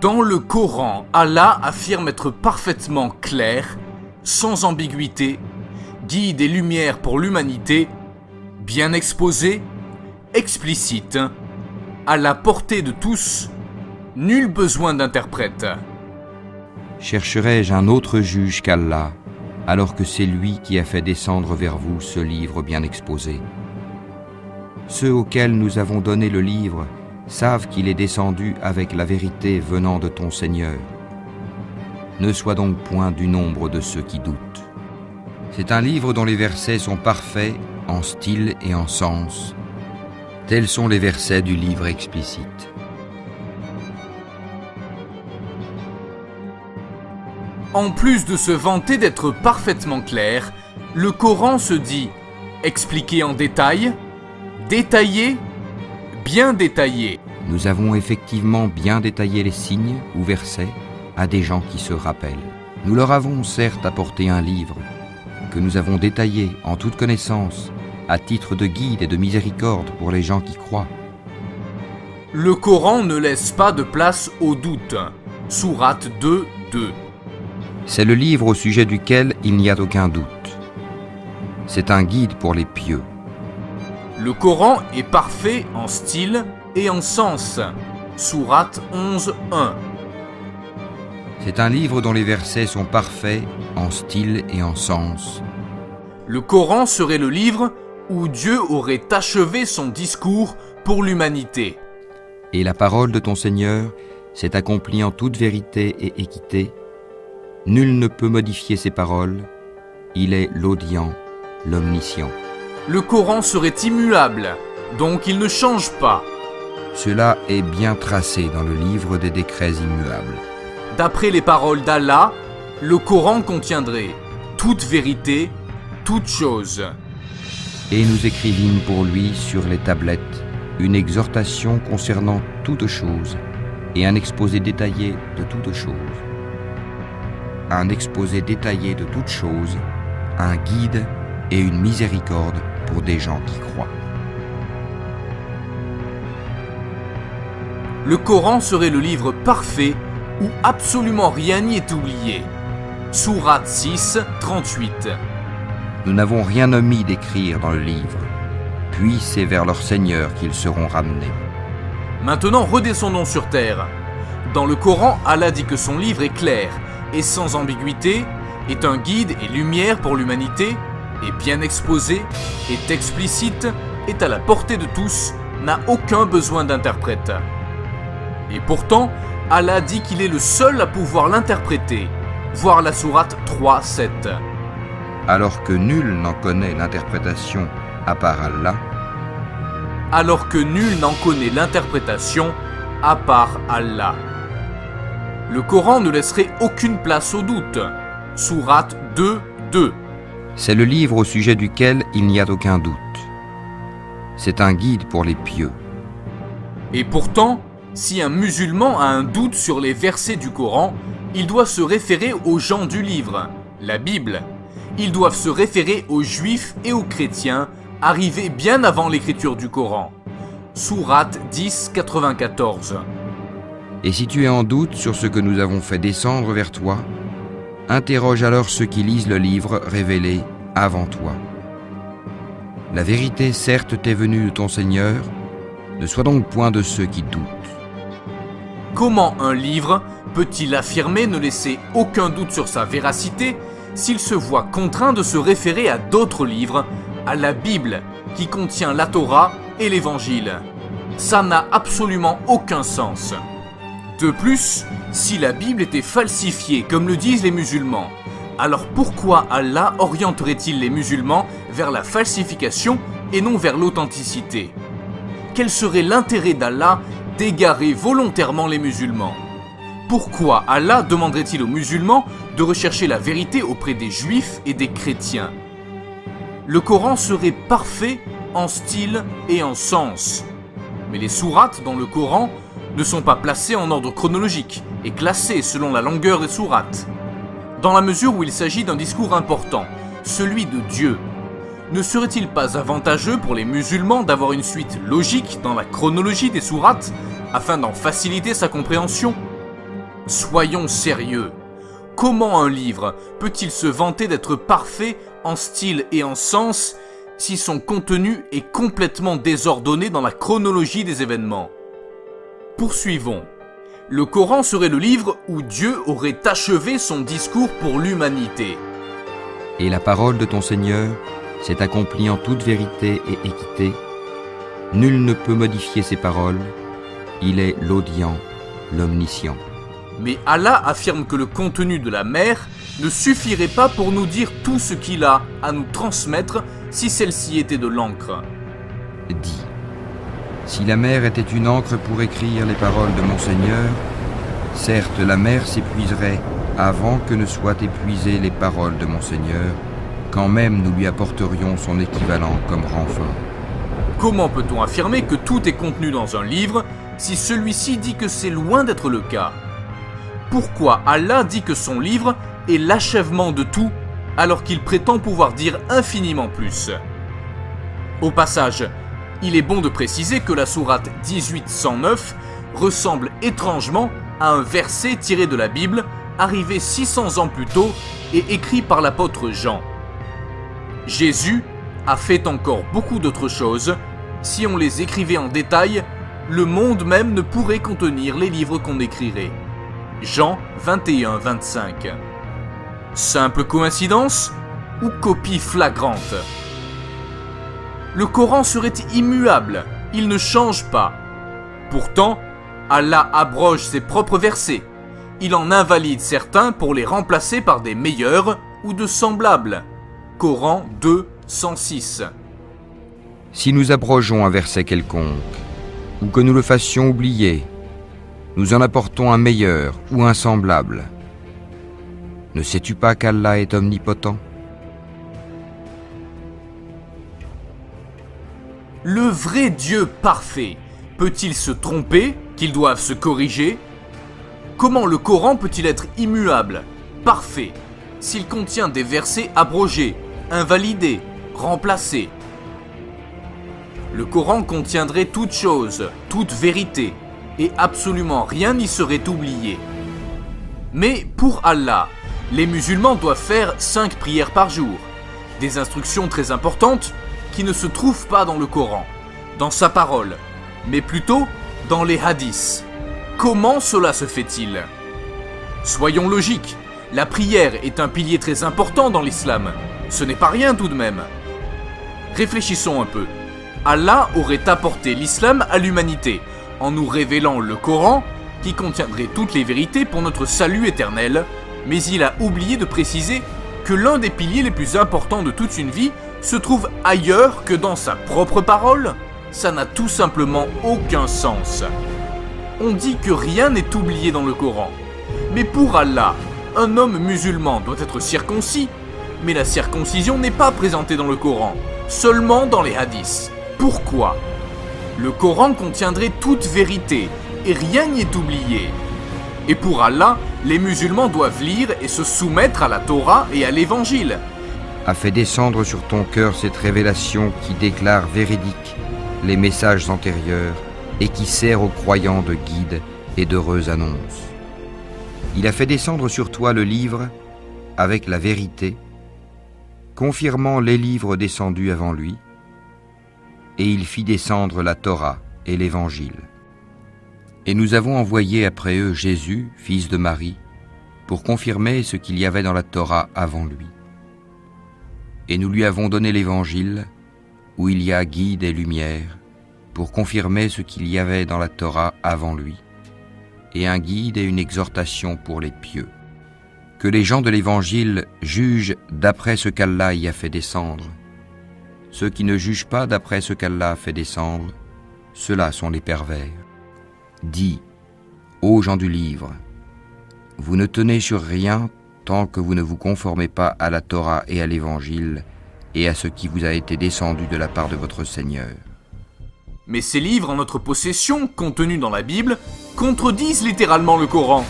Dans le Coran, Allah affirme être parfaitement clair, sans ambiguïté, guide et lumière pour l'humanité, bien exposé, explicite, à la portée de tous, nul besoin d'interprète. Chercherai-je un autre juge qu'Allah, alors que c'est lui qui a fait descendre vers vous ce livre bien exposé? Ceux auxquels nous avons donné le livre savent qu'il est descendu avec la vérité venant de ton Seigneur. Ne sois donc point du nombre de ceux qui doutent. C'est un livre dont les versets sont parfaits en style et en sens. Tels sont les versets du livre explicite. En plus de se vanter d'être parfaitement clair, le Coran se dit expliqué en détail, détaillé, bien détaillé. Nous avons effectivement bien détaillé les signes ou versets à des gens qui se rappellent. Nous leur avons certes apporté un livre que nous avons détaillé en toute connaissance à titre de guide et de miséricorde pour les gens qui croient. Le Coran ne laisse pas de place au doute. Sourate 2, 2. C'est le livre au sujet duquel il n'y a aucun doute. C'est un guide pour les pieux. Le Coran est parfait en style et en sens. Sourate 11, 1. C'est un livre dont les versets sont parfaits en style et en sens. Le Coran serait le livre où Dieu aurait achevé son discours pour l'humanité. Et la parole de ton Seigneur s'est accomplie en toute vérité et équité. Nul ne peut modifier ses paroles. Il est l'audient, l'omniscient. Le Coran serait immuable, donc il ne change pas. Cela est bien tracé dans le livre des décrets immuables. D'après les paroles d'Allah, le Coran contiendrait toute vérité, toute chose. Et nous écrivîmes pour lui sur les tablettes une exhortation concernant toutes choses et un exposé détaillé de toutes choses. Un exposé détaillé de toutes choses, un guide et une miséricorde pour des gens qui croient. Le Coran serait le livre parfait où absolument rien n'y est oublié. Sourate 6, 38. Nous n'avons rien omis d'écrire dans le livre, puis c'est vers leur Seigneur qu'ils seront ramenés. Maintenant, redescendons sur terre. Dans le Coran, Allah dit que son livre est clair et sans ambiguïté, est un guide et lumière pour l'humanité, est bien exposé, est explicite, est à la portée de tous, n'a aucun besoin d'interprète. Et pourtant, Allah dit qu'il est le seul à pouvoir l'interpréter. Voir la sourate 3, 7. Alors que nul n'en connaît l'interprétation à part Allah. Alors que nul n'en connaît l'interprétation à part Allah. Le Coran ne laisserait aucune place au doute. Sourate 2, 2. C'est le livre au sujet duquel il n'y a aucun doute. C'est un guide pour les pieux. Et pourtant, si un musulman a un doute sur les versets du Coran, il doit se référer aux gens du livre, la Bible. Ils doivent se référer aux juifs et aux chrétiens, arrivés bien avant l'écriture du Coran. Sourate 10, 94. Et si tu es en doute sur ce que nous avons fait descendre vers toi, interroge alors ceux qui lisent le livre révélé avant toi. La vérité certes t'est venue de ton Seigneur, ne sois donc point de ceux qui doutent. Comment un livre peut-il affirmer ne laisser aucun doute sur sa véracité s'il se voit contraint de se référer à d'autres livres, à la Bible, qui contient la Torah et l'Évangile? Ça n'a absolument aucun sens. De plus, si la Bible était falsifiée comme le disent les musulmans, alors pourquoi Allah orienterait-il les musulmans vers la falsification et non vers l'authenticité? Quel serait l'intérêt d'Allah d'égarer volontairement les musulmans? Pourquoi Allah demanderait-il aux musulmans de rechercher la vérité auprès des juifs et des chrétiens? Le Coran serait parfait en style et en sens. Mais les sourates dans le Coran ne sont pas placées en ordre chronologique et classées selon la longueur des sourates. Dans la mesure où il s'agit d'un discours important, celui de Dieu, ne serait-il pas avantageux pour les musulmans d'avoir une suite logique dans la chronologie des sourates afin d'en faciliter sa compréhension? Soyons sérieux. Comment un livre peut-il se vanter d'être parfait en style et en sens si son contenu est complètement désordonné dans la chronologie des événements? Poursuivons. Le Coran serait le livre où Dieu aurait achevé son discours pour l'humanité. Et la parole de ton Seigneur s'est accomplie en toute vérité et équité. Nul ne peut modifier ses paroles. Il est l'audient, l'omniscient. Mais Allah affirme que le contenu de la mer ne suffirait pas pour nous dire tout ce qu'il a à nous transmettre si celle-ci était de l'encre. Dis, si la mer était une encre pour écrire les paroles de mon Seigneur, certes la mer s'épuiserait avant que ne soient épuisées les paroles de mon Seigneur, quand même nous lui apporterions son équivalent comme renfort. Comment peut-on affirmer que tout est contenu dans un livre si celui-ci dit que c'est loin d'être le cas? Pourquoi Allah dit que son livre est l'achèvement de tout alors qu'il prétend pouvoir dire infiniment plus? Au passage, il est bon de préciser que la sourate 1809 ressemble étrangement à un verset tiré de la Bible arrivé 600 ans plus tôt et écrit par l'apôtre Jean. Jésus a fait encore beaucoup d'autres choses. Si on les écrivait en détail, le monde même ne pourrait contenir les livres qu'on écrirait. Jean 21-25. Simple coïncidence ou copie flagrante? Le Coran serait immuable, il ne change pas. Pourtant, Allah abroge ses propres versets. Il en invalide certains pour les remplacer par des meilleurs ou de semblables. Coran 2, 106. Si nous abrogeons un verset quelconque, ou que nous le fassions oublier, nous en apportons un meilleur ou un semblable. Ne sais-tu pas qu'Allah est omnipotent? Le vrai Dieu parfait peut-il se tromper, qu'il doive se corriger? Comment le Coran peut-il être immuable, parfait, s'il contient des versets abrogés, invalidés, remplacés? Le Coran contiendrait toute chose, toute vérité, et absolument rien n'y serait oublié. Mais pour Allah, les musulmans doivent faire 5 prières par jour, des instructions très importantes qui ne se trouvent pas dans le Coran, dans sa parole, mais plutôt dans les hadiths. Comment cela se fait-il? Soyons logiques, la prière est un pilier très important dans l'islam, ce n'est pas rien tout de même. Réfléchissons un peu. Allah aurait apporté l'islam à l'humanité, en nous révélant le Coran, qui contiendrait toutes les vérités pour notre salut éternel, mais il a oublié de préciser que l'un des piliers les plus importants de toute une vie se trouve ailleurs que dans sa propre parole. Ça n'a tout simplement aucun sens. On dit que rien n'est oublié dans le Coran. Mais pour Allah, un homme musulman doit être circoncis, mais la circoncision n'est pas présentée dans le Coran, seulement dans les hadiths. Pourquoi? Le Coran contiendrait toute vérité, et rien n'y est oublié. Et pour Allah, les musulmans doivent lire et se soumettre à la Torah et à l'Évangile. A fait descendre sur ton cœur cette révélation qui déclare véridique les messages antérieurs et qui sert aux croyants de guide et d'heureuse annonce. Il a fait descendre sur toi le livre avec la vérité, confirmant les livres descendus avant lui, et il fit descendre la Torah et l'Évangile. Et nous avons envoyé après eux Jésus, fils de Marie, pour confirmer ce qu'il y avait dans la Torah avant lui. Et nous lui avons donné l'Évangile, où il y a guide et lumière, pour confirmer ce qu'il y avait dans la Torah avant lui, et un guide et une exhortation pour les pieux. Que les gens de l'Évangile jugent d'après ce qu'Allah y a fait descendre. Ceux qui ne jugent pas d'après ce qu'Allah a fait descendre, ceux-là sont les pervers. Dis, ô gens du livre, vous ne tenez sur rien tant que vous ne vous conformez pas à la Torah et à l'Évangile et à ce qui vous a été descendu de la part de votre Seigneur. Mais ces livres en notre possession, contenus dans la Bible, contredisent littéralement le Coran.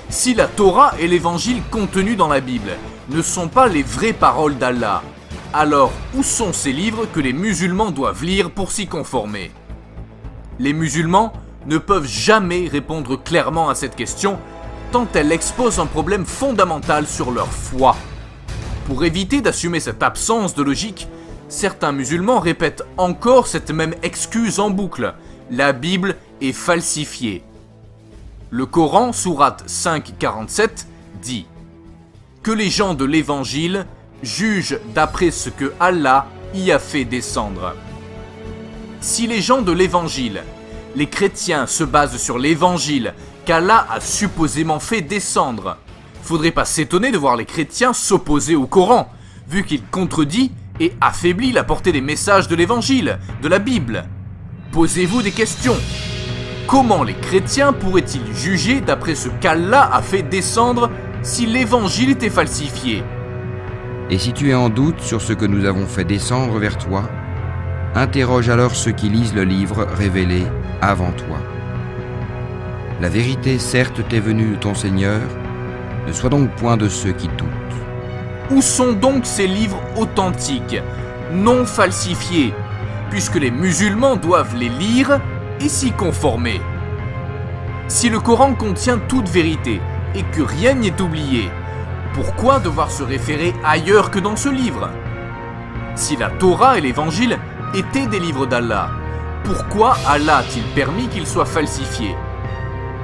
Si la Torah et l'Évangile contenus dans la Bible ne sont pas les vraies paroles d'Allah, alors où sont ces livres que les musulmans doivent lire pour s'y conformer? Les musulmans ne peuvent jamais répondre clairement à cette question pourtant elle expose un problème fondamental sur leur foi. Pour éviter d'assumer cette absence de logique, certains musulmans répètent encore cette même excuse en boucle. La Bible est falsifiée. Le Coran, sourate 5:47, dit que les gens de l'Évangile jugent d'après ce que Allah y a fait descendre. Si les gens de l'Évangile, les chrétiens, se basent sur l'Évangile qu'Allah a supposément fait descendre, faudrait pas s'étonner de voir les chrétiens s'opposer au Coran, vu qu'il contredit et affaiblit la portée des messages de l'Évangile, de la Bible. Posez-vous des questions. Comment les chrétiens pourraient-ils juger d'après ce qu'Allah a fait descendre si l'Évangile était falsifié ? Et si tu es en doute sur ce que nous avons fait descendre vers toi, interroge alors ceux qui lisent le livre révélé avant toi. La vérité certes t'est venue de ton Seigneur, ne sois donc point de ceux qui doutent. Où sont donc ces livres authentiques, non falsifiés, puisque les musulmans doivent les lire et s'y conformer ? Si le Coran contient toute vérité et que rien n'y est oublié, pourquoi devoir se référer ailleurs que dans ce livre ? Si la Torah et l'Évangile étaient des livres d'Allah, pourquoi Allah a-t-il permis qu'ils soient falsifiés ?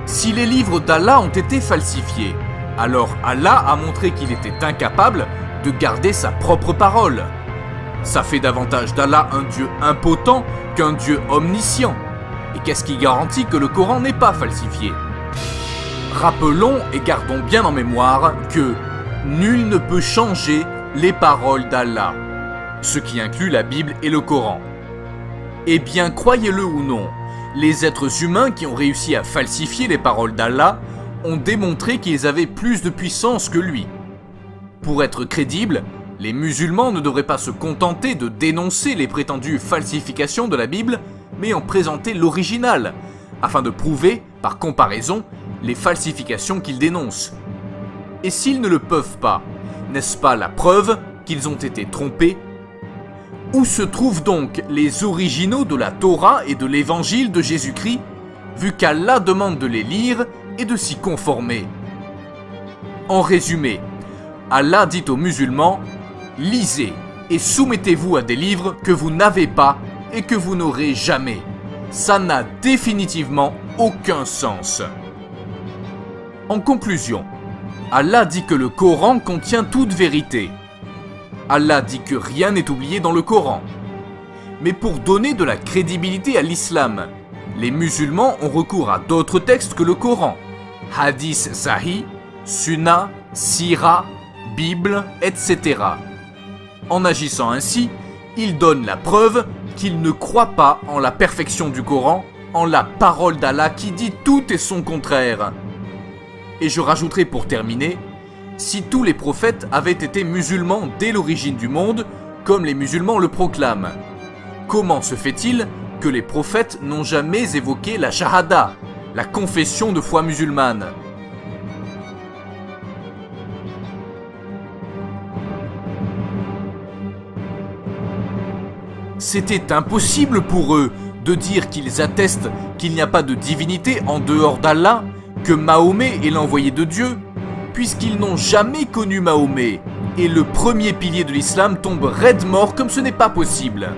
Si les livres d'Allah ont été falsifiés, alors Allah a montré qu'il était incapable de garder sa propre parole. Ça fait davantage d'Allah un Dieu impotent qu'un Dieu omniscient. Et qu'est-ce qui garantit que le Coran n'est pas falsifié ? Rappelons et gardons bien en mémoire que nul ne peut changer les paroles d'Allah, ce qui inclut la Bible et le Coran. Eh bien, croyez-le ou non, les êtres humains qui ont réussi à falsifier les paroles d'Allah ont démontré qu'ils avaient plus de puissance que lui. Pour être crédibles, les musulmans ne devraient pas se contenter de dénoncer les prétendues falsifications de la Bible, mais en présenter l'original, afin de prouver, par comparaison, les falsifications qu'ils dénoncent. Et s'ils ne le peuvent pas, n'est-ce pas la preuve qu'ils ont été trompés ? Où se trouvent donc les originaux de la Torah et de l'Évangile de Jésus-Christ, vu qu'Allah demande de les lire et de s'y conformer ? En résumé, Allah dit aux musulmans « Lisez et soumettez-vous à des livres que vous n'avez pas et que vous n'aurez jamais. » Ça n'a définitivement aucun sens. En conclusion, Allah dit que le Coran contient toute vérité. Allah dit que rien n'est oublié dans le Coran. Mais pour donner de la crédibilité à l'islam, les musulmans ont recours à d'autres textes que le Coran. Hadith sahih, Sunna, Sira, Bible, etc. En agissant ainsi, ils donnent la preuve qu'ils ne croient pas en la perfection du Coran, en la parole d'Allah qui dit tout et son contraire. Et je rajouterai pour terminer, si tous les prophètes avaient été musulmans dès l'origine du monde, comme les musulmans le proclament, comment se fait-il que les prophètes n'ont jamais évoqué la shahada, la confession de foi musulmane ? C'était impossible pour eux de dire qu'ils attestent qu'il n'y a pas de divinité en dehors d'Allah, que Mahomet est l'envoyé de Dieu, puisqu'ils n'ont jamais connu Mahomet, et le premier pilier de l'islam tombe raide mort comme ce n'est pas possible.